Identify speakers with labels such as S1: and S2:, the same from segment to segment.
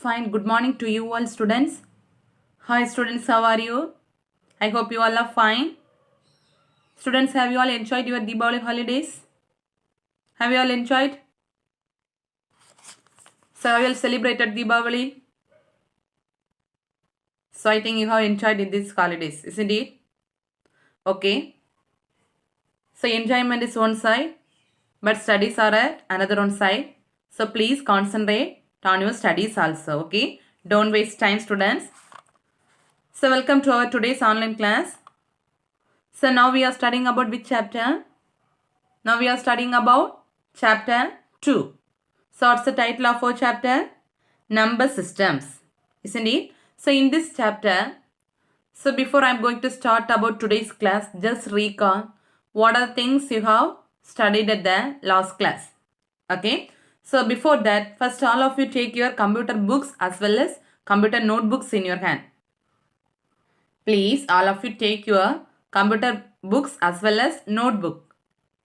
S1: Fine. Good morning to you all students. Hi students, how are you? I hope you all are fine. Students, have you all enjoyed your Diwali holidays? Have you all enjoyed? So have you all celebrated Diwali? So I think you have enjoyed in these holidays, isn't it? Okay. So enjoyment is one side, but studies are at another one side. So please concentrate on your studies also, okay? Don't waste time students. So welcome to our today's online class. So now we are studying about which chapter? Now we are studying about chapter 2. So what's the title of our chapter? Number systems. Isn't it? So in this chapter, so before I'm going to start about today's class, just recall what are the things you have studied at the last class. Okay. So before that, first all of you take your computer books as well as computer notebooks in your hand. Please, all of you take your computer books as well as notebook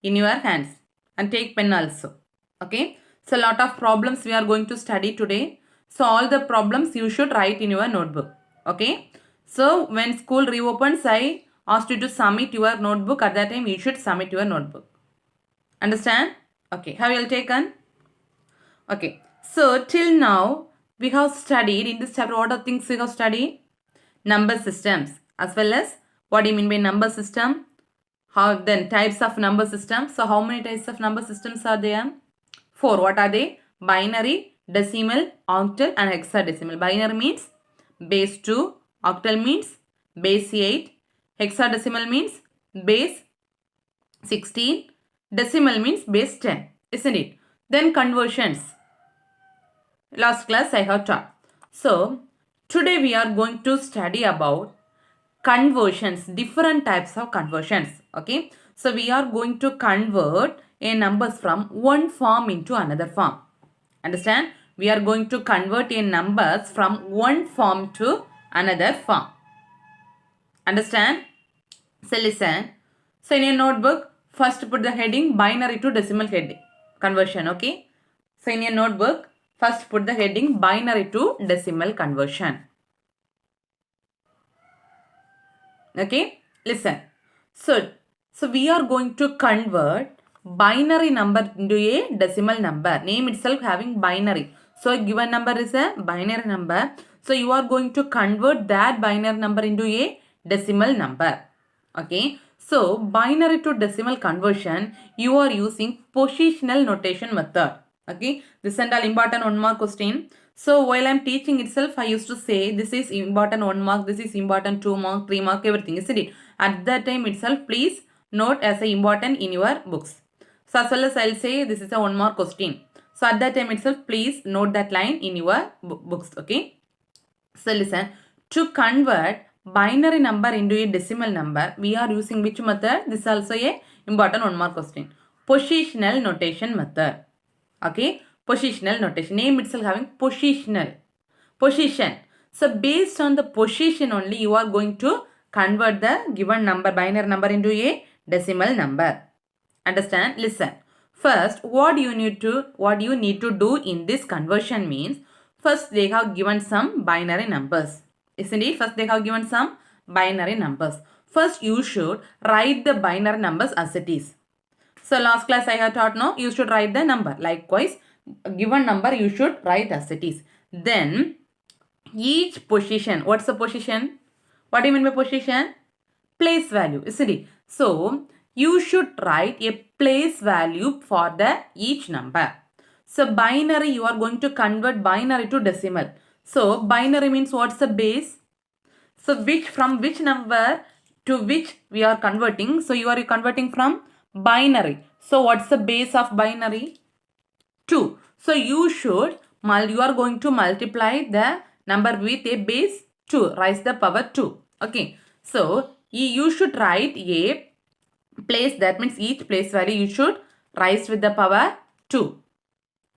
S1: in your hands and take pen also. Okay. So a lot of problems we are going to study today. So all the problems you should write in your notebook. Okay. So when school reopens, I asked you to submit your notebook. At that time, you should submit your notebook. Understand? Okay. Have you all taken? Okay. So till now, we have studied in this chapter, what are things we have studied? Number systems as well as what do you mean by number system? How then types of number systems. So how many types of number systems are there? 4. What are they? Binary, decimal, octal and hexadecimal. Binary means base 2, octal means base 8, hexadecimal means base 16, decimal means base 10, isn't it? Then conversions. Last class I have taught. So today we are going to study about conversions, different types of conversions. Okay. So we are going to convert a numbers from one form into another form. Understand? We are going to convert a numbers from one form to another form. Understand? So listen. So in your notebook, first put the heading binary to decimal heading conversion. Okay. So in your notebook, first put the heading binary to decimal conversion. Okay. Listen. So we are going to convert binary number into a decimal number. Name itself having binary. So a given number is a binary number. So you are going to convert that binary number into a decimal number. Okay. So binary to decimal conversion, you are using positional notation method. Okay. This is all important 1 mark question. So while I'm teaching itself, I used to say this is important 1 mark, this is important 2 mark, 3 mark, everything. Isn't it? At that time itself, please note as a important in your books. So as well as I'll say this is a 1 mark question. So at that time itself, please note that line in your books. Okay. So listen, to convert binary number into a decimal number, we are using which method? This is also a important 1 mark question. Positional notation method. Okay. Positional notation. Name itself having positional. Position. So based on the position only, you are going to convert the given number, binary number into a decimal number. Understand? Listen. First, what you need to do in this conversion means, first they have given some binary numbers. Isn't it? First they have given some binary numbers. First you should write the binary numbers as it is. So last class I have taught now, you should write the number. Likewise, given number you should write as it is. Then each position, what's the position? What do you mean by position? Place value, isn't it? So you should write a place value for the each number. So binary, you are going to convert binary to decimal. So binary means what's the base? So from which number to which we are converting? So you are converting from binary. So what's the base of binary? 2. So you are going to multiply the number with a base 2. Raise the power 2. Okay. So you should write a place, that means each place value you should raise with the power 2.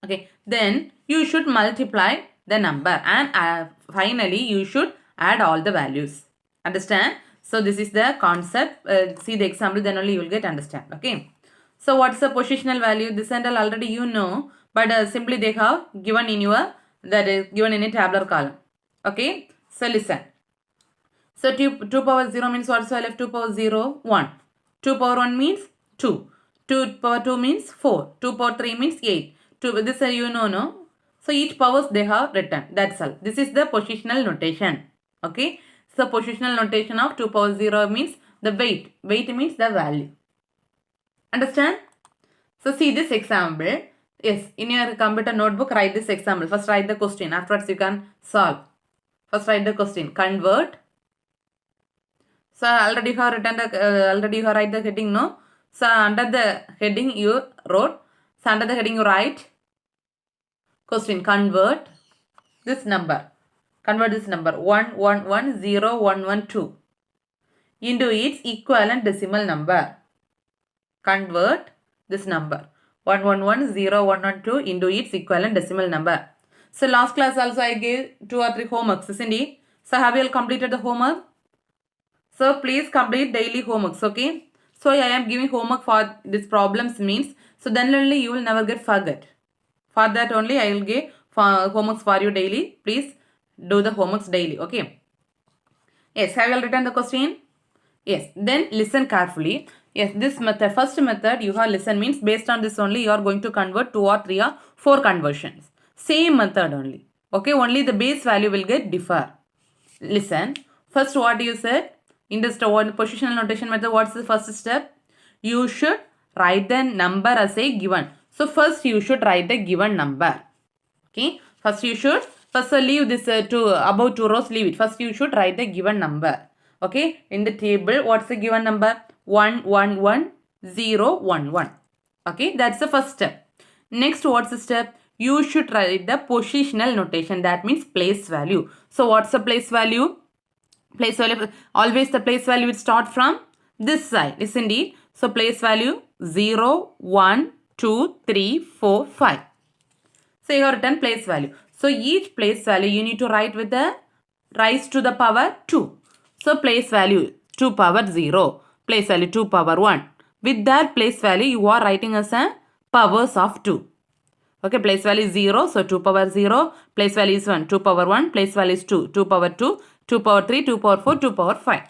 S1: Okay. Then you should multiply the number and finally you should add all the values. Understand? So this is the concept. See the example, then only you will get understand. Okay. So what's the positional value? This and all already you know, but simply they have given in your that is given in a tabular column. Okay, so listen. So 2 power 0 means what's the value of 2 power 0? 1. 2 power 1 means 2. 2 power 2 means 4. 2 power 3 means 8. This you know, no? So each powers they have written. That's all. This is the positional notation. Okay. So positional notation of 2 power 0 means the weight. Weight means the value. Understand? So see this example. Yes, in your computer notebook, write this example. First write the question. Afterwards you can solve. First write the question. Convert. So already you have written the already you have write the heading, no? So under the heading you wrote. So under the heading you write question. Convert this number. Convert this number 1110112 into its equivalent decimal number. Convert this number 1110112 into its equivalent decimal number. So last class also I gave 2 or 3 homeworks, isn't it? So have you all completed the homework? So please complete daily homeworks, okay? So I am giving homework for these problems means, so then only you will never get forget. For that only I will give homeworks for you daily. Please do the homeworks daily, okay? Yes, have you all written the question? Yes, then listen carefully. Yes, this method, first method you have listen means based on this only you are going to convert 2 or 3 or 4 conversions. Same method only. Okay, only the base value will get differ. Listen, first what you said in this positional notation method, what's the first step? You should write the number as a given. So first you should write the given number. Okay, first leave this above 2 rows, leave it. First you should write the given number. Okay, in the table what's the given number? 111011. Okay, that's the first step. Next, what's the step? You should write the positional notation, that means place value. So what's the place value? Place value, always the place value will start from this side, isn't it? So place value 0 1 2 3 4 5. So you have written place value. So each place value you need to write with the rise to the power 2. So place value 2 power 0. Place value 2 power 1. With that place value you are writing as a powers of 2. Okay, place value is 0. So 2 power 0. Place value is 1. 2 power 1. Place value is 2. 2 power 2. 2 power 3. 2 power 4. 2 power 5.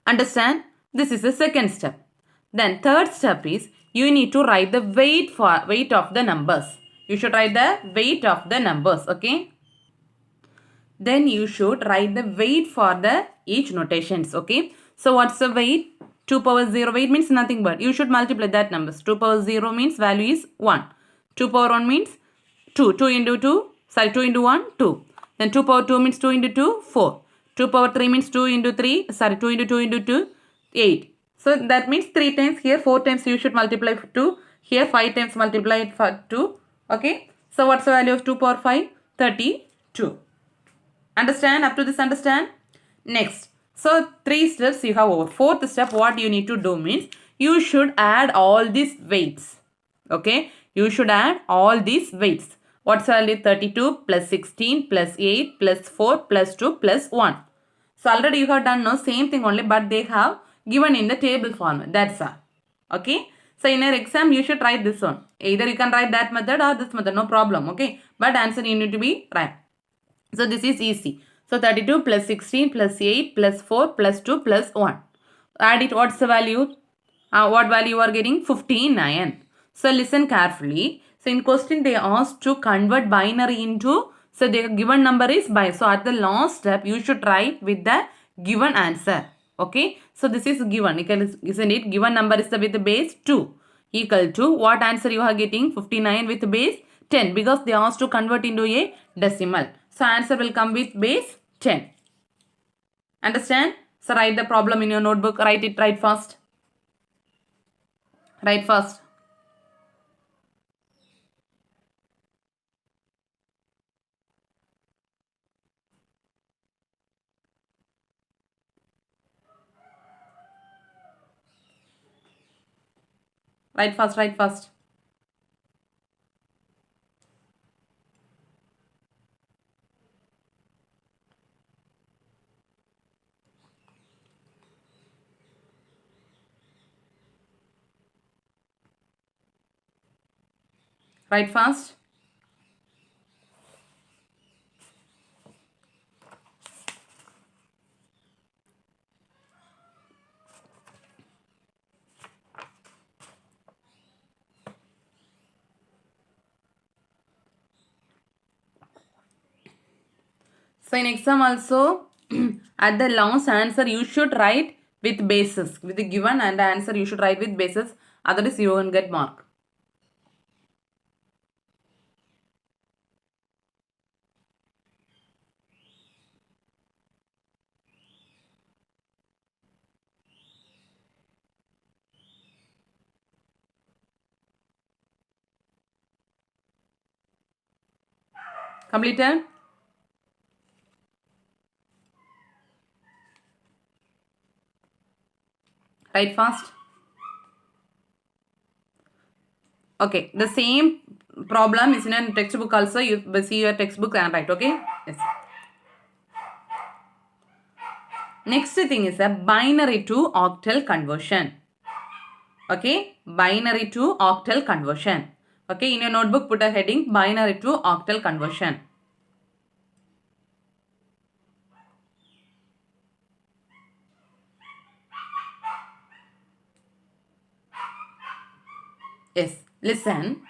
S1: Understand? This is the second step. Then third step is you need to write the weight of the numbers. You should write the weight of the numbers. Okay. Then you should write the weight for the each notations. Okay. So what's the weight? 2 power 0 weight means nothing but you should multiply that numbers. 2 power 0 means value is 1. 2 power 1 means 2. 2 into 2. Sorry, 2 into 1, 2. Then 2 power 2 means 2 into 2, 4. 2 power 3 means 2 into 3. Sorry, 2 into 2 into 2, 8. So that means 3 times here, 4 times you should multiply 2. Here 5 times multiply it for 2. Okay. So what's the value of 2 power 5? 32. Understand? Up to this understand? Next. So 3 steps you have over. Fourth step what you need to do means you should add all these weights. Okay. You should add all these weights. What's the value? 32 plus 16 plus 8 plus 4 plus 2 plus 1. So already you have done no same thing only but they have given in the table format. That's all. Okay. So in your exam you should write this one. Either you can write that method or this method. No problem. Okay. But answer you need to be right. So this is easy. So 32 plus 16 plus 8 plus 4 plus 2 plus 1. Add it. What's the value? What value you are getting? 59. So listen carefully. So in question they asked to convert binary into, so the given number is by. So at the last step you should write with the given answer. Okay. So this is given. Isn't it? Given number is with the base 2 equal to what answer you are getting? 59 with base 10 because they asked to convert into a decimal. So answer will come with base 10. Understand? So write the problem in your notebook. Write it right fast. Write fast. Write fast, write fast. Write fast. So in exam also, at the last answer you should write with basis. With the given and the answer you should write with basis. Otherwise you won't get mark. Completed? Write fast. Okay, the same problem is in a textbook also. You see your textbook and write. Okay. Yes. Next thing is a binary to octal conversion. Okay, binary to octal conversion. Okay, in your notebook put a heading binary to octal conversion. Yes, listen.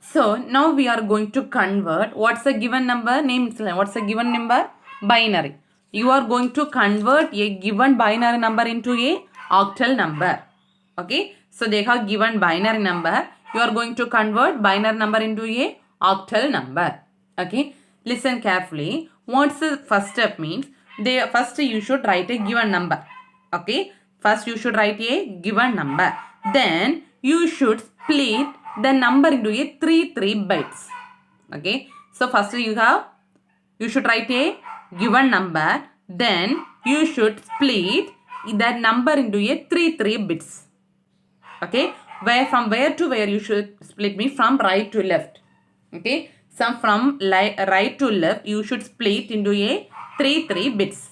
S1: So now we are going to convert. What's the given number? Name it. What's the given number? Binary. You are going to convert a given binary number into a octal number. Okay. So they have given binary number. You are going to convert binary number into a octal number. Okay. Listen carefully. What's the first step means? First you should write a given number. Okay. First you should write a given number. Then you should split the number into a 3 bits. Okay. So first you should write a given number. Then you should split that number into a 3 bits. Okay. From where to where you should split me? From right to left. Okay. So from right to left you should split into a 3 bits.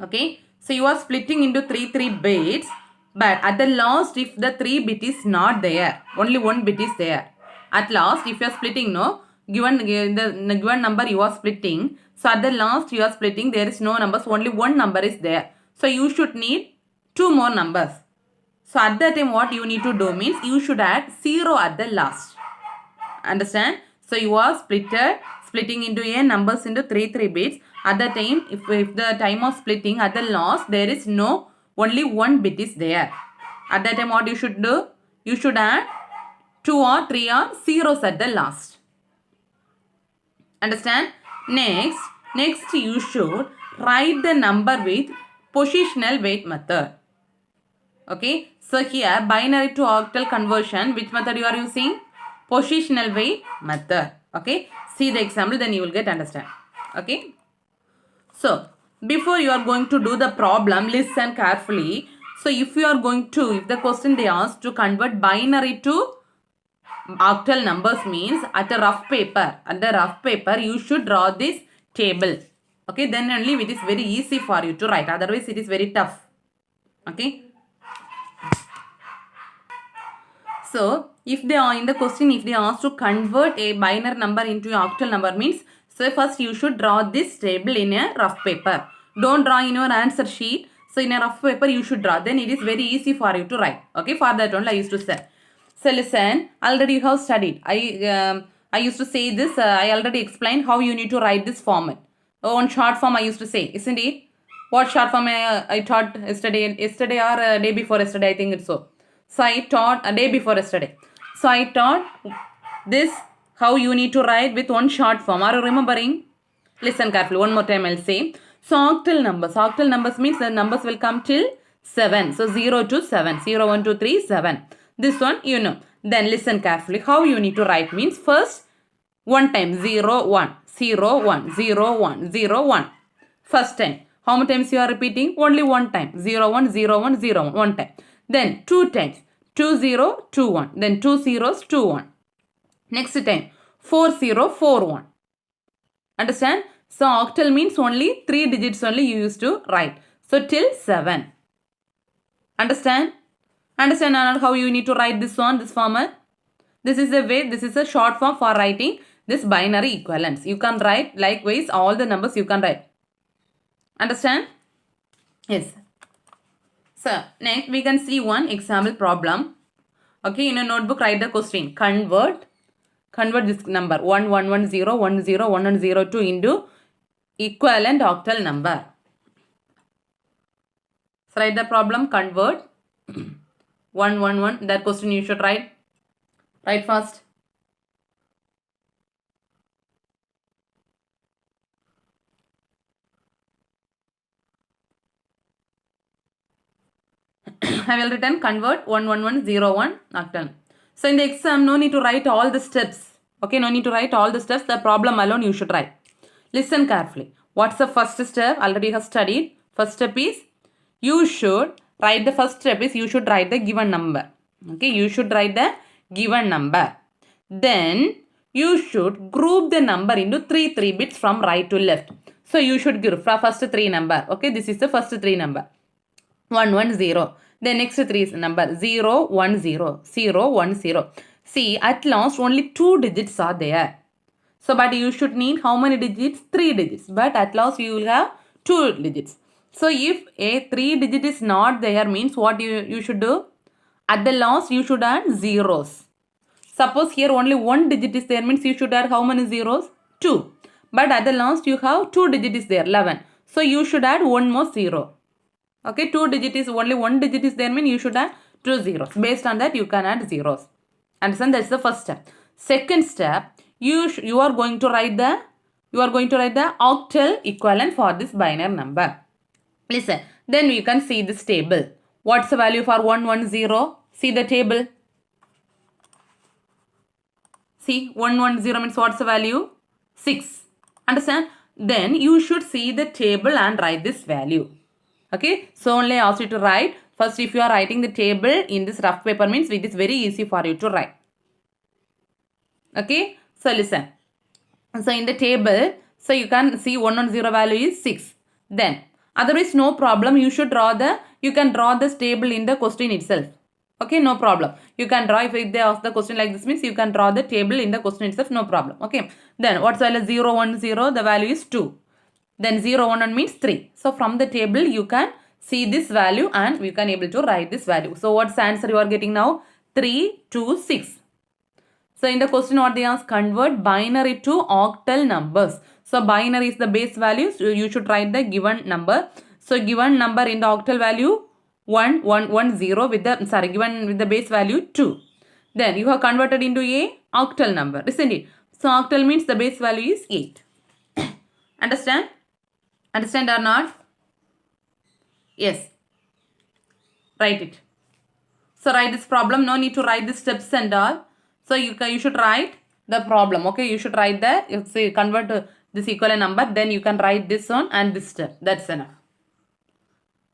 S1: Okay. So you are splitting into 3 bits. But at the last, if the 3 bit is not there, only 1 bit is there. At last, if you are splitting, given the given number you are splitting. So at the last you are splitting, there is no numbers, only 1 number is there. So you should need 2 more numbers. So at that time what you need to do means you should add 0 at the last. Understand? So you are splitting into a numbers into 3 bits. At the time, if the time of splitting at the last, there is no only 1 bit is there. At that time what you should do? You should add 2 or 3 or zeros at the last. Understand? Next you should write the number with positional weight method. Okay. So here binary to octal conversion, which method you are using? Positional weight method. Okay. See the example, then you will get understand. Okay. So before you are going to do the problem, listen carefully. So if the question they ask to convert binary to octal numbers means at the rough paper you should draw this table. Okay, then only it is very easy for you to write. Otherwise it is very tough. Okay. So if they are in the question, if they ask to convert a binary number into an octal number means, so first you should draw this table in a rough paper. Don't draw in your answer sheet. So in a rough paper you should draw. Then it is very easy for you to write. Okay, for that only I used to say. So listen, already you have studied. I used to say this. I already explained how you need to write this format. On short form I used to say, isn't it? What short form I taught yesterday or day before yesterday, I think it's so. So I taught a day before yesterday. So I taught this how you need to write with one short form. Are you remembering? Listen carefully. One more time I'll say. So octal numbers. Octal numbers means the numbers will come till 7. So 0 to 7. 0, 1, 2, 3, 7. This one you know. Then listen carefully. How you need to write means first one time 0, 1. 0, 1. 0, 1. 0, 1. First time. How many times you are repeating? Only one time. 0, 1, 0, 1, 0, 1. One time. Then 2 times. 2, 0, 2, 1. Then 2 zeros, 2, 1. Next time. 4, 0, 4, 1. Understand? So octal means only 3 digits only you used to write. So till 7. Understand? Understand how you need to write this one, this format? This is the way, this is a short form for writing this binary equivalence. You can write likewise all the numbers you can write. Understand? Yes. So next we can see one example problem. Okay, in a notebook write the question. Convert this number 1, 1, 1, 0, 1, 0, 1, and 0, 2 into equivalent octal number. So write the problem, convert 111. That question you should write. Write fast. I will written convert 11101 octal. So in the exam, no need to write all the steps. Okay, no need to write all the steps. The problem alone you should write. Listen carefully. What's the first step? Already you have studied. First step is you should write the first step is you should write the given number. Okay, you should write the given number. Then you should group the number into three bits from right to left. So you should group first three number. Okay, this is the first three number. 110. The next three is number 0, 1, 0, 0, 1, 0. See, at last only 2 digits are there. So, but you should need how many digits? 3 digits. But at last you will have 2 digits. So, if a 3 digit is not there means what you should do? At the last you should add zeros. Suppose here only 1 digit is there means you should add how many zeros? 2. But at the last you have 2 digit is there, 11. So, you should add one more 0. Okay, 2 digit is only 1 digit is there means you should add 2 zeros. Based on that you can add zeros. Understand? That's the first step. Second step, you are going to write the octal equivalent for this binary number. Listen, then you can see this table. What's the value for 110? See the table. See, 110 means what's the value? 6. Understand? Then you should see the table and write this value. Okay, so only I ask you to write. First, if you are writing the table in this rough paper means it is very easy for you to write. Okay, so listen. So in the table, so you can see 110 value is 6. Then, otherwise no problem. You can draw this table in the question itself. Okay, no problem. You can draw if they ask the question like this means you can draw the table in the question itself, no problem. Okay, then what's value 0, 1, 0? The value is 2. Then 0, 1, 1 means 3. So from the table you can see this value and you can able to write this value. So what's the answer you are getting now? 3, 2, 6. So in the question what they ask, convert binary to octal numbers. So binary is the base value. So you should write the given number. So given number in the octal value 1, 1, 1, 0 with the, given with the base value 2. Then you have converted into a octal number, isn't it? So octal means the base value is 8. Understand? Understand or not? Yes. Write it. So write this problem. No need to write the steps and all. So you should write the problem. Okay, you should write the, if you convert this equivalent number, then you can write this one and this step. That's enough.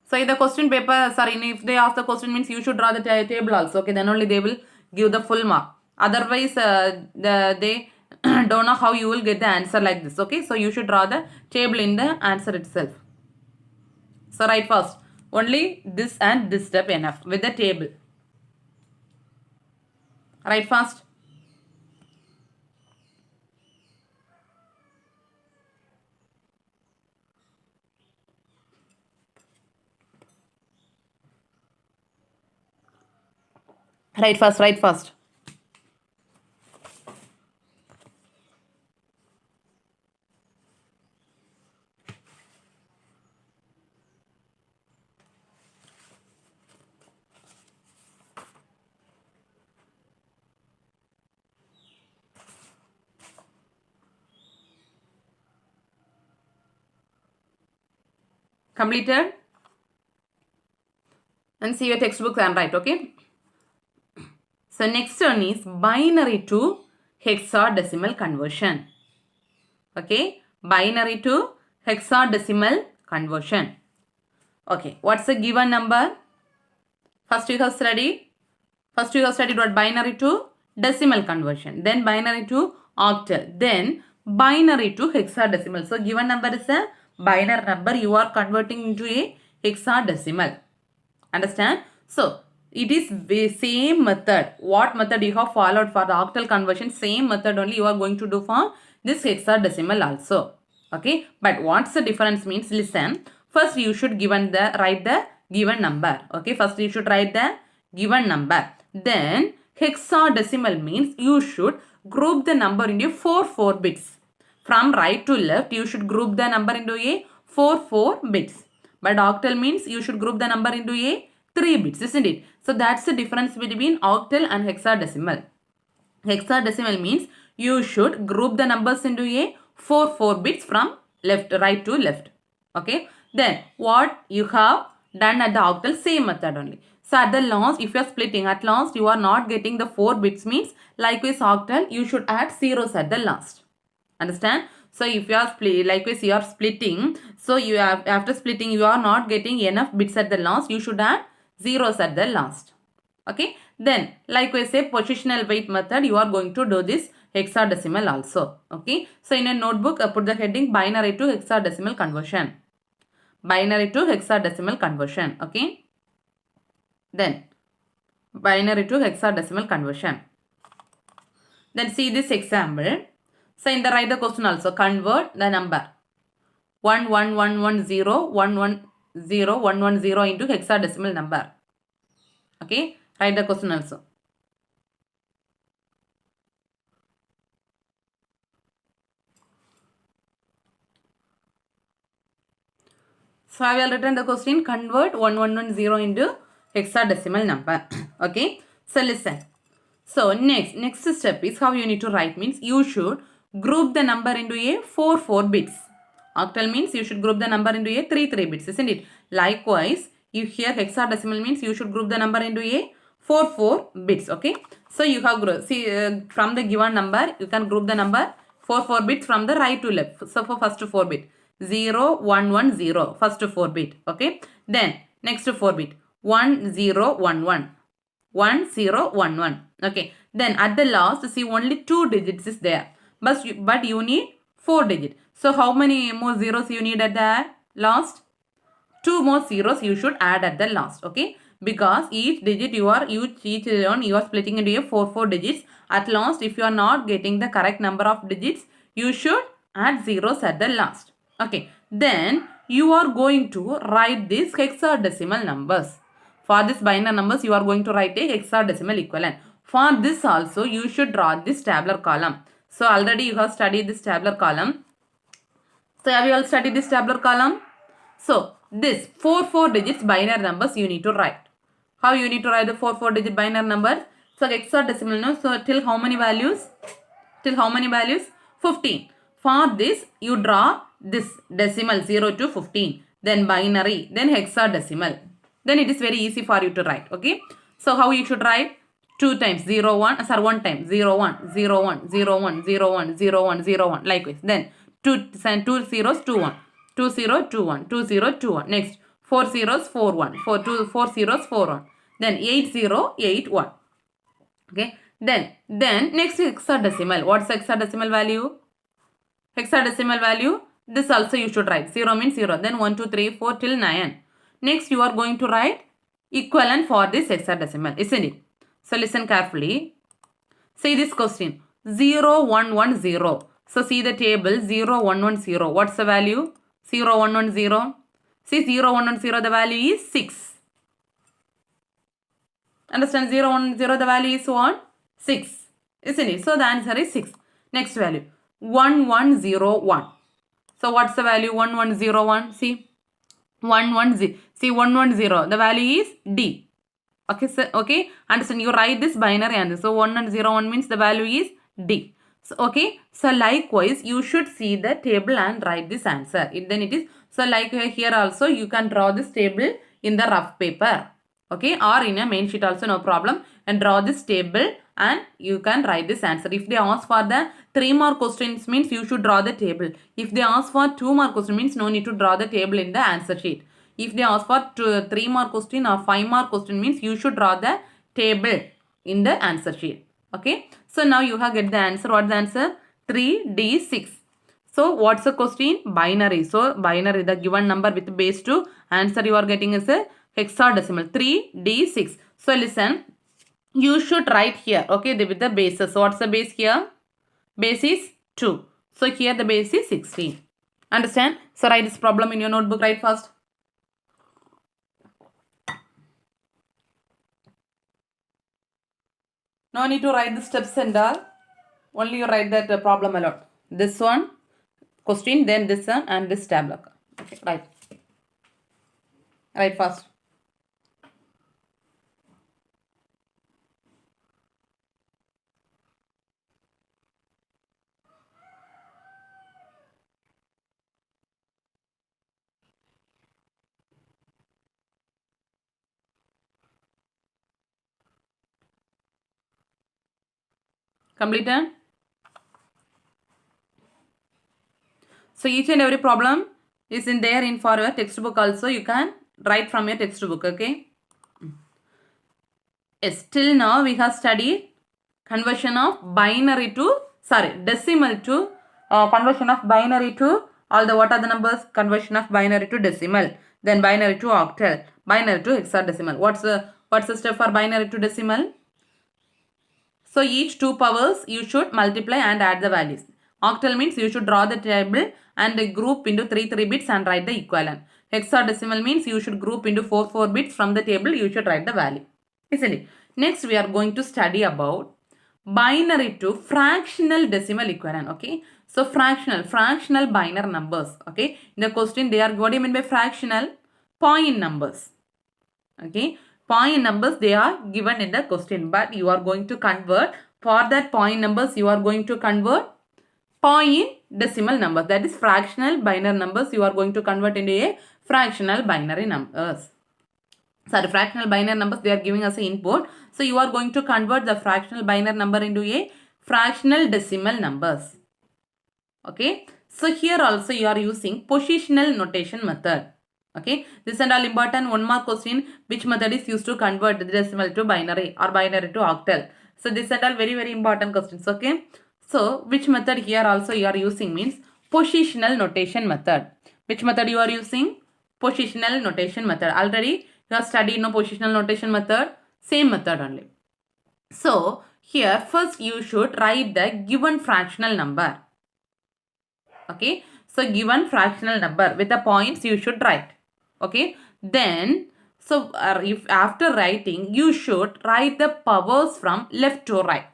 S1: So in the question paper, if they ask the question means you should draw the table also. Okay, then only they will give the full mark. Otherwise, they don't know how you will get the answer like this. Okay, so you should draw the table in the answer itself. So write first. Only this and this step enough with the table. Write fast. Write fast, write fast. Completed? And see your textbooks and write, okay? So next one is binary to hexadecimal conversion. Okay, binary to hexadecimal conversion. Okay, what's the given number? First you have studied what binary to decimal conversion, then binary to octal, then binary to hexadecimal. So given number is a binary number, you are converting into a hexadecimal. Understand? So it is the same method. What method you have followed for the octal conversion, same method only you are going to do for this hexadecimal also. Okay, but what's the difference means, listen. First you should write the given number. Okay, first you should write the given number. Then hexadecimal means you should group the number into 4 bits. from right to left, you should group the number into a 4 bits. But octal means you should group the number into a 3 bits, isn't it? So that's the difference between octal and hexadecimal. Hexadecimal means you should group the numbers into a 4 bits from right to left. Okay. Then what you have done at the octal, same method only. So at the last, if you are splitting, at last you are not getting the 4 bits means likewise octal, you should add zeros at the last. Understand? So if you are likewise you are splitting, so you have, after splitting you are not getting enough bits at the last, you should add zeros at the last. Okay. Then likewise say positional weight method, you are going to do this hexadecimal also. Okay. So in a notebook, put the heading binary to hexadecimal conversion. Binary to hexadecimal conversion. Okay. Then binary to hexadecimal conversion. Then see this example. So in the write the question also, convert the number 11110 110 110 into hexadecimal number. Okay, write the question also. So I will written the question, convert 1110 into hexadecimal number. Okay, so listen. So next step is how you need to write, means you should group the number into a 4 bits. Octal means you should group the number into a 3 bits, isn't it? Likewise, if here hexadecimal means you should group the number into a 4 bits. Okay. So you have from the given number, you can group the number 4 bits from the right to left. So for first 4 bit 0 1 1 0, first 4 bit. Okay. Then next 4 bit 1 0 1 1. 1 0 1 1. Okay. Then at the last, see only 2 digits is there. But you need 4 digits. So how many more zeros you need at the last? 2 more zeros you should add at the last. Okay. Because each digit you are splitting into a 4 digits. At last, if you are not getting the correct number of digits, you should add zeros at the last. Okay. Then you are going to write these hexadecimal numbers. For this binary numbers, you are going to write a hexadecimal equivalent. For this also, you should draw this tabular column. So already you have studied this tabular column. So have you all studied this tabular column? So this 4 digits binary numbers you need to write. How you need to write the 4 digit binary numbers? So hexadecimal, no? So till how many values? Till how many values? 15. For this, you draw this decimal 0 to 15. Then binary. Then hexadecimal. Then it is very easy for you to write. Okay. So how you should write? 2 times 0 1. Sorry, 1 time 0 1 0 1 0 1 0 1 0 1 0 1. Likewise. Then 2 zeros 2 1. 2 0 2 1. 2 0 2 1. Next 4 zeros 4 1. 4 zeros 4 1. Then 8 0 8 1. Okay. Then next hexadecimal. What's hexadecimal value? Hexadecimal value. This also you should write. 0 means 0. Then 1 2 3 4 till 9. Next you are going to write equivalent for this hexadecimal, isn't it? So listen carefully. See this question. 0 1 1 0. So see the table 0 1 1 0. What's the value? 0 1 1 0. See 0 1 1 0, the value is 6. Understand? 0 1 0, the value is what? 6. Isn't it? So the answer is 6. Next value 1 1 0 1. So what's the value? 1 1 0 1. See 1 1 0. See 1 1 0. The value is D. Okay, so okay. Understand? You write this binary answer. So 1 1 0 1 means the value is D. So okay. So likewise, you should see the table and write this answer. Then it is. So like here also, you can draw this table in the rough paper. Okay, or in a main sheet also, no problem. And draw this table and you can write this answer. If they ask for the 3 more questions means you should draw the table. If they ask for 2 more questions means no need to draw the table in the answer sheet. If they ask for 3 more question or 5 more question means you should draw the table in the answer sheet. Okay. So now you have get the answer. What's the answer? 3D6. So what's the question? Binary. So binary, the given number with base 2. Answer you are getting is a hexadecimal 3D6. So listen. You should write here. Okay. With the bases. So what's the base here? Base is 2. So here the base is 16. Understand? So write this problem in your notebook. Write first. No need to write the steps and all. Only you write that problem alone. This one, question, then this one and this tablet. Okay, right. Right, fast. Completed? So each and every problem is in there in for your textbook also. You can write from your textbook, okay? Yes, till now we have studied conversion of decimal to conversion of binary to all the what are the numbers? Conversion of binary to decimal, then binary to octal, binary to hexadecimal. What's the step for binary to decimal? So each two powers you should multiply and add the values. Octal means you should draw the table and group into 3 bits and write the equivalent. Hexadecimal means you should group into 4 bits from the table, you should write the value. Isn't it? Next we are going to study about binary to fractional decimal equivalent. Okay. So fractional binary numbers. Okay. In the question they are, what do you mean by fractional? Point numbers. Okay. Point numbers they are given in the question, but you are going to convert, for that point numbers you are going to convert point decimal numbers, that is fractional binary numbers you are going to convert into a fractional binary numbers. Sorry, fractional binary numbers they are giving us an input. So you are going to convert the fractional binary number into a fractional decimal numbers. Okay. So here also you are using positional notation method. Okay. This and all important. One more question. Which method is used to convert the decimal to binary or binary to octal? So this and all very important questions. Okay. So which method here also you are using means positional notation method. Which method you are using? Positional notation method. Already you have studied positional notation method. Same method only. So here first you should write the given fractional number. Okay. So given fractional number with the points you should write. Okay. Then so if after writing you should write the powers from left to right.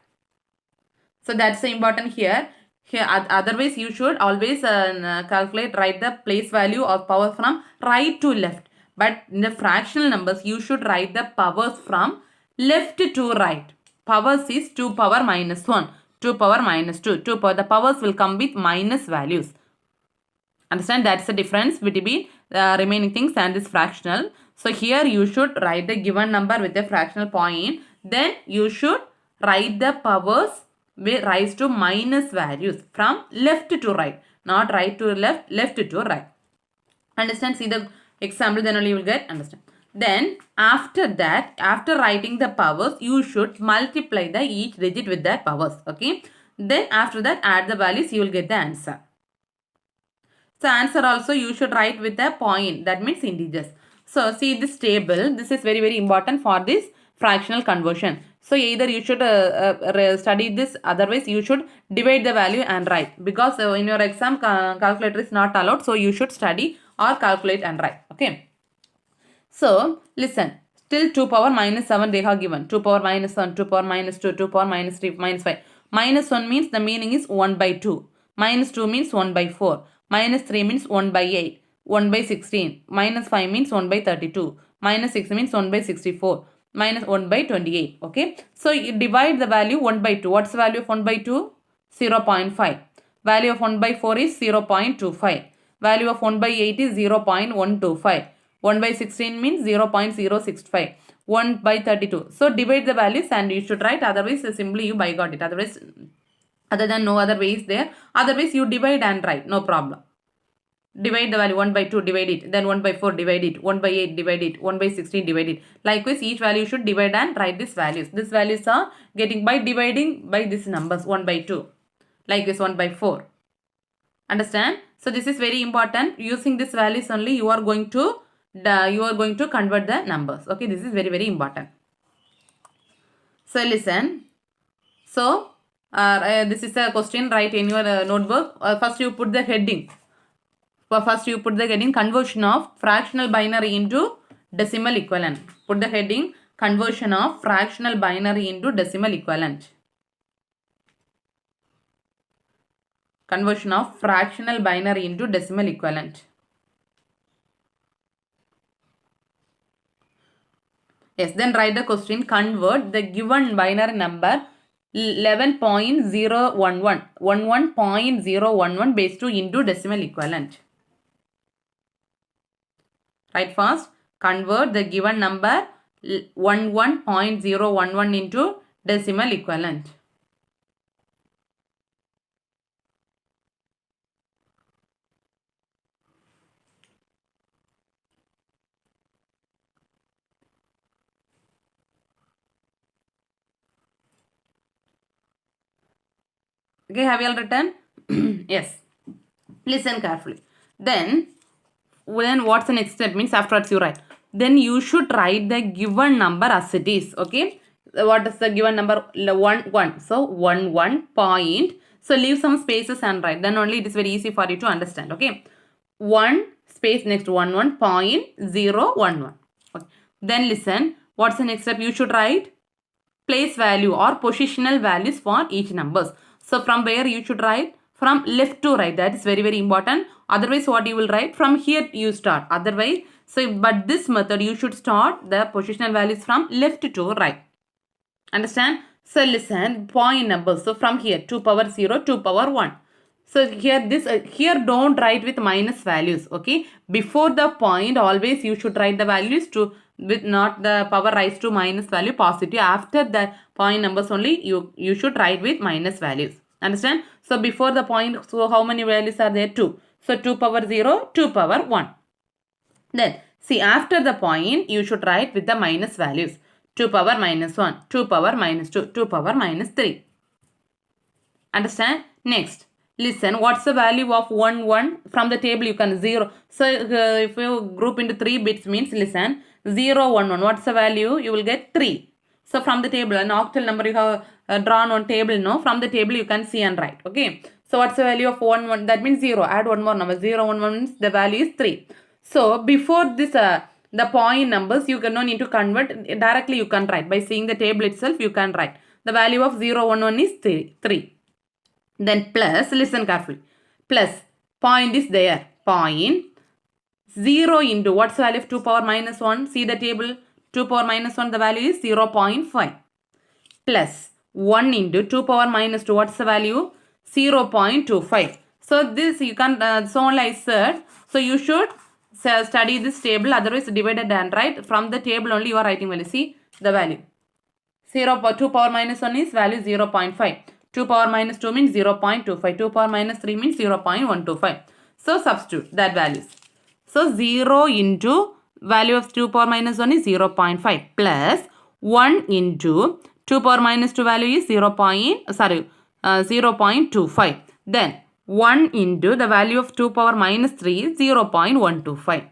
S1: So that's important here. Here otherwise you should always calculate, write the place value of power from right to left. But in the fractional numbers you should write the powers from left to right. Powers is 2 power minus 1, 2 power minus 2, 2 power. The powers will come with minus values. Understand, that's the difference between the remaining things and this fractional. So here you should write the given number with a fractional point. Then you should write the powers will rise to minus values from left to right, not right to left, left to right. Understand? See the example, then only you will get understand. Then after that, after writing the powers, you should multiply the each digit with that powers. Okay. Then after that, add the values, you will get the answer. So answer also you should write with a point, that means integers. So see this table, this is very important for this fractional conversion. So either you should study this, otherwise you should divide the value and write, because in your exam calculator is not allowed, so you should study or calculate and write. Okay. So listen, till 2 power minus 7 they have given, 2 power minus 1, 2 power minus 2, 2 power minus 3, minus 5. Minus 1 means the meaning is 1 by 2. Minus 2 means 1 by 4. Minus 3 means 1 by 8. 1 by 16. Minus 5 means 1 by 32. Minus 6 means 1 by 64. Minus 1 by 28. Okay. So you divide the value 1 by 2. What's the value of 1 by 2? 0.5. Value of 1 by 4 is 0.25. Value of 1 by 8 is 0.125. 1 by 16 means 0.065. 1 by 32. So divide the values and you should write, otherwise simply you by got it. Otherwise, other than no other way is there. Otherwise you divide and write, no problem. Divide the value 1 by 2, divide it. Then 1 by 4, divide it. 1 by 8, divide it. 1 by 16, divide it. Likewise, each value should divide and write these values. These values are getting by dividing by these numbers 1 by 2. Like this 1 by 4. Understand? So this is very important. Using these values only you are going to convert the numbers. Okay, this is very important. So listen. So this is a question, write in your notebook. First you put the heading. First you put the heading conversion of fractional binary into decimal equivalent. Put the heading conversion of fractional binary into decimal equivalent. Conversion of fractional binary into decimal equivalent. Yes, then write the question. Convert the given binary number 11.011 base 2 into decimal equivalent. Write fast. Convert the given number 11.011 into decimal equivalent. Okay, have you all written? Yes. Listen carefully. Then what's the next step? Means afterwards you write. Then you should write the given number as it is. Okay. What is the given number? 1. So 1 point. So leave some spaces and write. Then only it is very easy for you to understand. Okay. 1 space next 11.011. Okay. Then listen. What's the next step? You should write place value or positional values for each numbers. So from where you should write? From left to right. That is very, very important. Otherwise, what you will write? From here you start. Otherwise, but this method you should start the positional values from left to right. Understand? So listen, point numbers. So from here 2 power 0, 2 power 1. So here don't write with minus values. Okay. Before the point always you should write the values to with not the power rise to minus value positive. After the point numbers only you should write with minus values. Understand? So before the point, so how many values are there? 2. So 2 power 0, 2 power 1. Then see after the point you should write with the minus values. 2 power minus 1, 2 power minus 2, 2 power minus 3. Understand? Next. Listen, what's the value of 1, 1? From the table you can 0. So if you group into 3 bits means listen, 0, 1, 1. What's the value? You will get 3. So from the table, an octal number you have drawn on table, no? From the table you can see and write. Okay. So what's the value of 1, 1? That means 0. Add one more number. 0, 1, 1 means the value is 3. So before this, the point numbers, you no need to convert. Directly you can write. By seeing the table itself, you can write. The value of 0, 1, 1 is 3. Then plus, listen carefully. Plus, point is there. Point 0 into, what's the value of 2 power minus 1? See the table. 2 power minus 1, the value is 0.5. Plus 1 into 2 power minus 2, what's the value? 0.25. So this you can, so only I said, so you should study this table, otherwise divided and write. From the table only you are writing value. See the value. 2 power minus 1 is value 0.5. 2 power minus 2 means 0.25. 2 power minus 3 means 0.125. So substitute that values. So 0 into value of 2 power minus 1 is 0.5 plus 1 into 2 power minus 2 value is 0.25. Then 1 into the value of 2 power minus 3 is 0.125.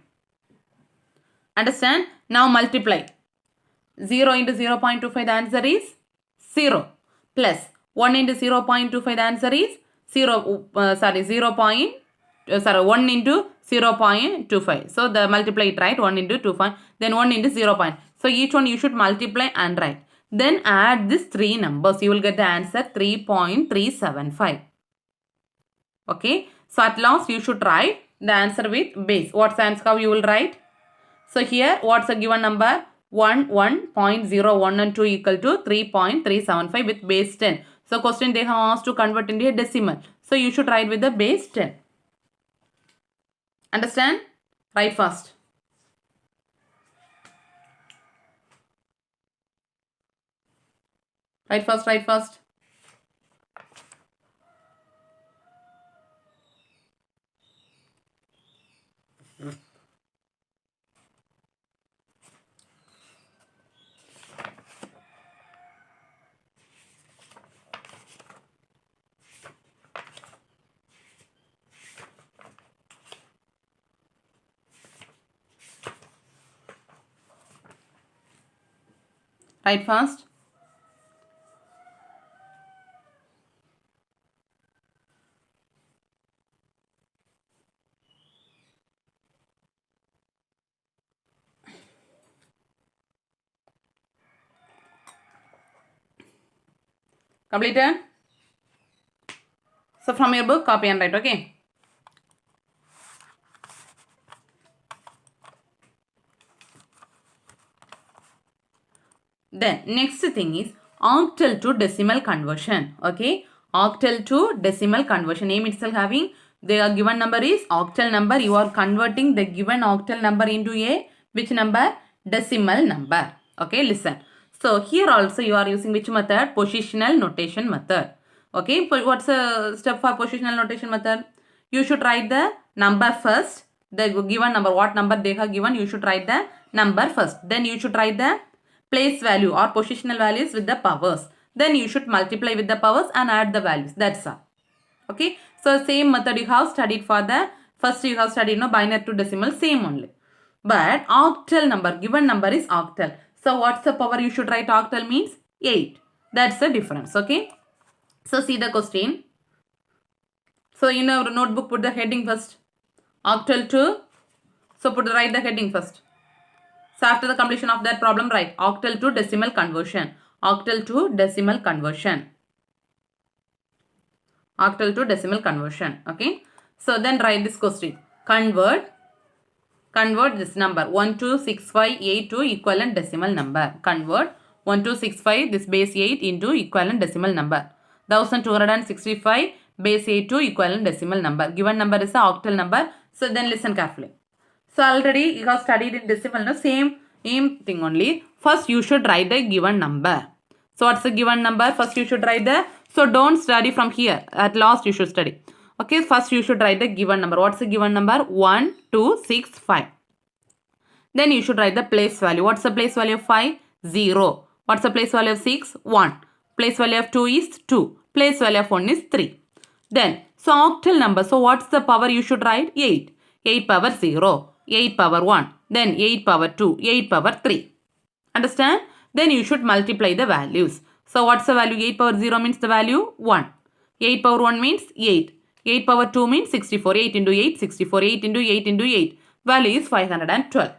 S1: Understand? Now multiply. 0 into 0.25, the answer is 0. Plus 1 into 0.25, the answer is 1 into 0.25. So the multiply it, right? 1 into 2, then 1 into 0. So each one you should multiply and write. Then add these 3 numbers. You will get the answer 3.375. Okay. So at last you should write the answer with base. What's the answer? How you will write? So here what's the given number? 1.01 and 2 equal to 3.375 with base 10. So question they have asked to convert into a decimal. So you should write with the base 10. Understand? Write fast. Write fast, write fast. Write fast. Completed? So from your book, copy and write, okay? Then next thing is octal to decimal conversion, okay? Octal to decimal conversion. Name itself having the given number is octal number. You are converting the given octal number into a which number? Decimal number. Okay, listen. So here also you are using which method? Positional notation method. Okay, what's the step for positional notation method? You should write the number first. The given number, what number they have given, you should write the number first. Then you should write the place value or positional values with the powers. Then you should multiply with the powers and add the values. That's all. Okay. So same method you have studied for the first you have studied binary to decimal, same only. But octal number, given number is octal. So what's the power you should write octal means? 8. That's the difference. Okay. So see the question. So in our notebook put the heading first. Octal to. So write the heading first. So after the completion of that problem, write octal to decimal conversion. Octal to decimal conversion. Octal to decimal conversion. Okay. So then write this question. Convert this number 1265 to equivalent decimal number. Convert 1265 this base 8 into equivalent decimal number. 1265 base 8 to equivalent decimal number. Given number is the octal number. So then listen carefully. So already you have studied in decimal, no? Same thing only. First you should write the given number. So what's the given number? First you should write the, so don't study from here. At last you should study. Okay, first you should write the given number. What's the given number? 1265. Then you should write the place value. What's the place value of 5? 0. What's the place value of 6? 1. Place value of 2 is 2. Place value of 1 is 3. Then, so octal number. So what's the power you should write? 8. 8 power 0. 8 power 1. Then 8 power 2. 8 power 3. Understand? Then you should multiply the values. So what's the value? 8 power 0 means the value 1. 8 power 1 means 8. 8 power 2 means 64. 8 into 8, 64. 8 into 8 into 8. Value is 512.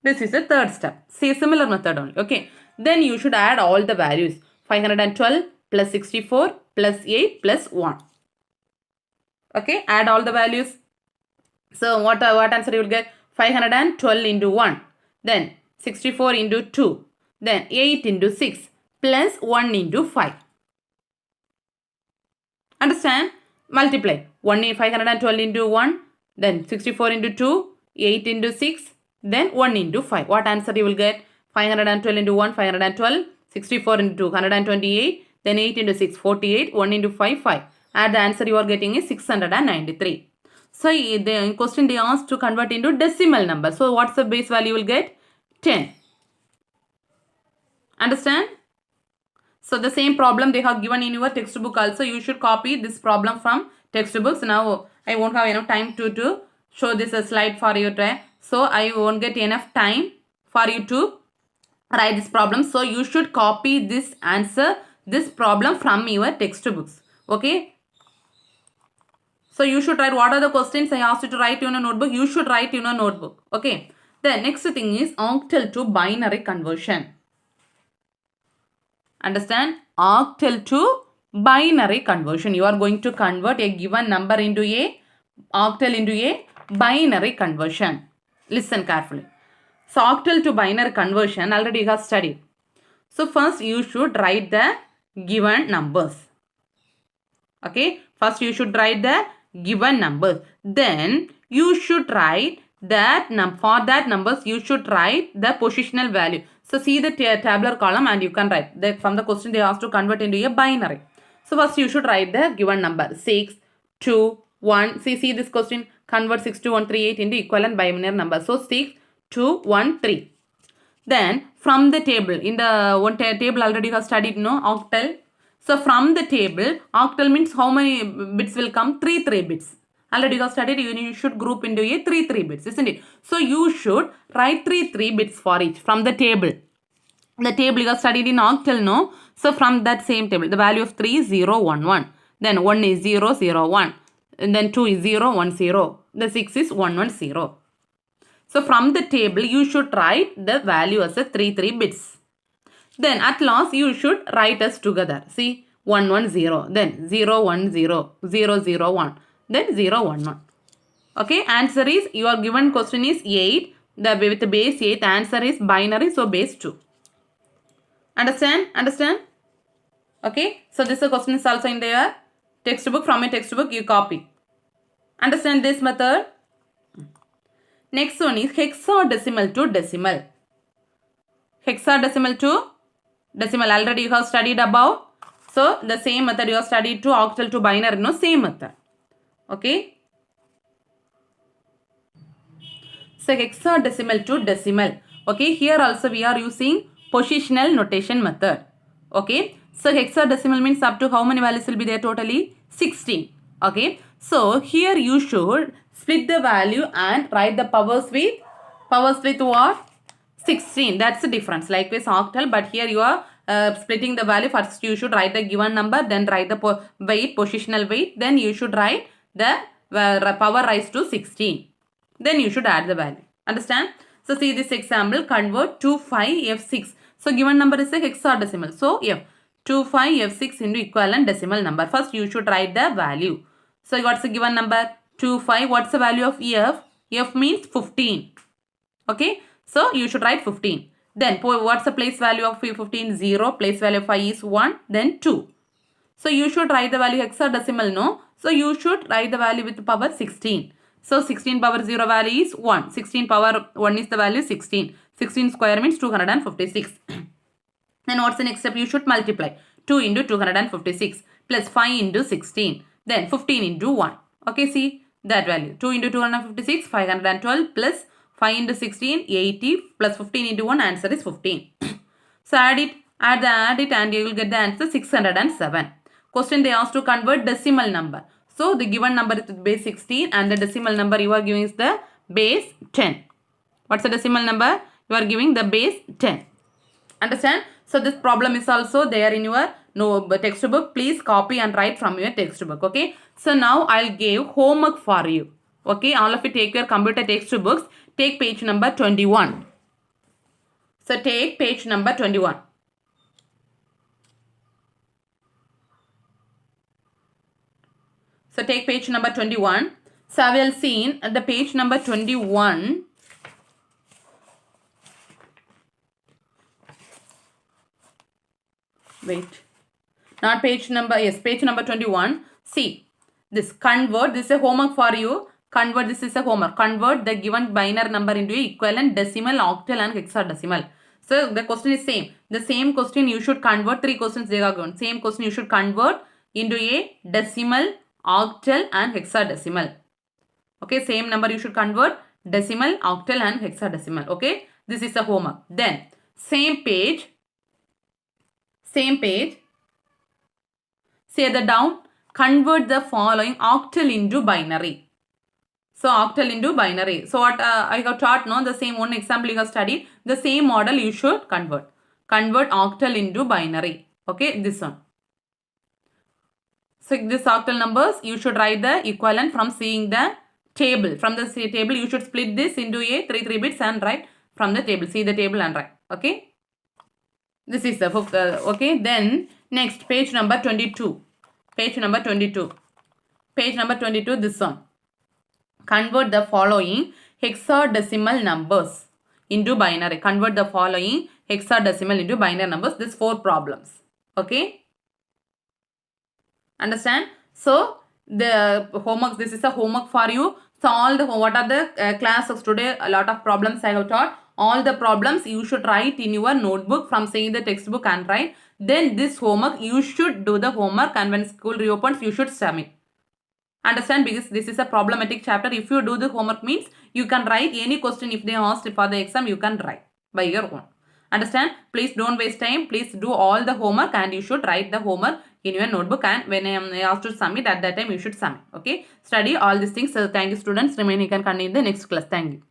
S1: This is the third step. See, similar method only. Okay. Then you should add all the values. 512 plus 64 plus 8 plus 1. Okay. Add all the values. So what answer you will get? 512 into 1. Then 64 into 2. Then 8 into 6 plus 1 into 5. Understand? Multiply. 512 into 1. Then 64 into 2. 8 into 6. Then 1 into 5. What answer you will get? 512 into 1, 512. 64 into 2, 128. Then 8 into 6, 48. 1 into 5, 5. Add the answer you are getting is 693. So the question they asked to convert into decimal number. So what's the base value you will get? 10. Understand? So the same problem they have given in your textbook also. You should copy this problem from textbooks. Now I won't have enough time to show this a slide for you. So I won't get enough time for you to write this problem. So you should copy this answer, this problem from your textbooks. Okay. So you should write what are the questions I asked you to write in a notebook. You should write in a notebook. Okay. The next thing is octal to binary conversion. Understand? Octal to binary conversion. You are going to convert a given number into a octal into a binary conversion. Listen carefully. So octal to binary conversion already you have studied. So first you should write the given numbers. Okay. First you should write the given numbers. Then you should write that for that numbers you should write the positional value. So see the tabular column and you can write that from the question they asked to convert into a binary. So first you should write the given number 6, 2, 1. See this question, convert 62138 into equivalent binary number. So 6, 2, 1, 3. Then from the table, in the one table already you have studied, octal. So from the table, octal means how many bits will come? 3 bits. Already you have studied, you should group into a 3 bits, isn't it? So you should write 3 bits for each from the table. The table you have studied in octal, no? So from that same table, the value of 3 is 0, 1, 1. Then 1 is 0, 0, 1. And then 2 is 0, 1, 0. The 6 is 1, 1, 0. So from the table, you should write the value as a 3 bits. Then at last, you should write us together. See, 1 1 0, then 0 1 0, 0 0 1, then 0 1 1. Okay, answer is, your given question is 8, with the base 8, answer is binary, so base 2. Understand? Okay, so this question is also in their textbook. From a textbook you copy. Understand this method? Next one is hexadecimal to decimal. Hexadecimal to decimal, already you have studied about. So the same method you have studied to octal to binary, no, same method. Okay. So hexadecimal to decimal. Okay, here also we are using positional notation method. Okay, so hexadecimal means up to how many values will be there totally? 16. Okay, so here you should split the value and write the powers with what? 16. That's the difference. Likewise octal, but here you are splitting the value. First you should write the given number, then write the weight, positional weight, then you should write the power raised to 16. Then you should add the value. Understand? So see this example, convert 25F6. So given number is a hexadecimal. So F 25F6 into equivalent decimal number. First you should write the value. So what's the given number? 25. What's the value of F? F means 15. Okay. So you should write 15. Then what's the place value of 15? 0. Place value of 5 is 1. Then 2. So you should write the value hexadecimal, no? So you should write the value with power 16. So 16 power 0 value is 1. 16 power 1 is the value 16. 16 square means 256. Then what's the next step? You should multiply. 2 into 256 plus 5 into 16. Then 15 into 1. Okay, see that value. 2 into 256, 512 plus 5 into 16, 80 plus 15 into 1, answer is 15. So add it and you will get the answer 607. Question they asked to convert decimal number. So the given number is base 16 and the decimal number you are giving is the base 10. What's the decimal number? You are giving the base 10. Understand? So this problem is also there in your textbook. Please copy and write from your textbook. Okay. So now I'll give homework for you. Okay. All of you take your computer textbooks. Take page number 21. So take page number 21. So take page number 21. So I will see at the page number 21. Wait. Not page number. Yes, page number 21. See. This convert. This is a homework for you. Convert. This is a homework. Convert the given binary number into equivalent decimal, octal and hexadecimal. So the question is same. The same question you should convert. 3 questions they are given. Same question you should convert into a decimal, octal and hexadecimal. Okay, same number you should convert decimal, octal and hexadecimal. Okay, this is the homework. Then same page, say the down, convert the following octal into binary. So octal into binary. So what I have taught, no, the same one example you have studied, the same model you should convert. Convert octal into binary. Okay, this one. So this octal numbers, you should write the equivalent from seeing the table. From the table, you should split this into a 3 bits and write from the table. See the table and write. Okay. This is the fifth. Okay. Then next page number 22. Page number 22. Page number 22, this one. Convert the following hexadecimal numbers into binary. Convert the following hexadecimal into binary numbers. These 4 problems. Okay. Understand? So the homework, this is a homework for you. So all the what are the class of today, a lot of problems I have taught. All the problems you should write in your notebook from seeing the textbook and write. Then this homework you should do the homework, and when school reopens you should submit. Understand? Because this is a problematic chapter. If you do the homework means you can write any question if they asked for the exam, you can write by your own. Understand? Please don't waste time. Please do all the homework and you should write the homework in your notebook, and when I am asked to submit, at that time you should submit. Okay. Study all these things. So thank you students. Remain, you can continue in the next class. Thank you.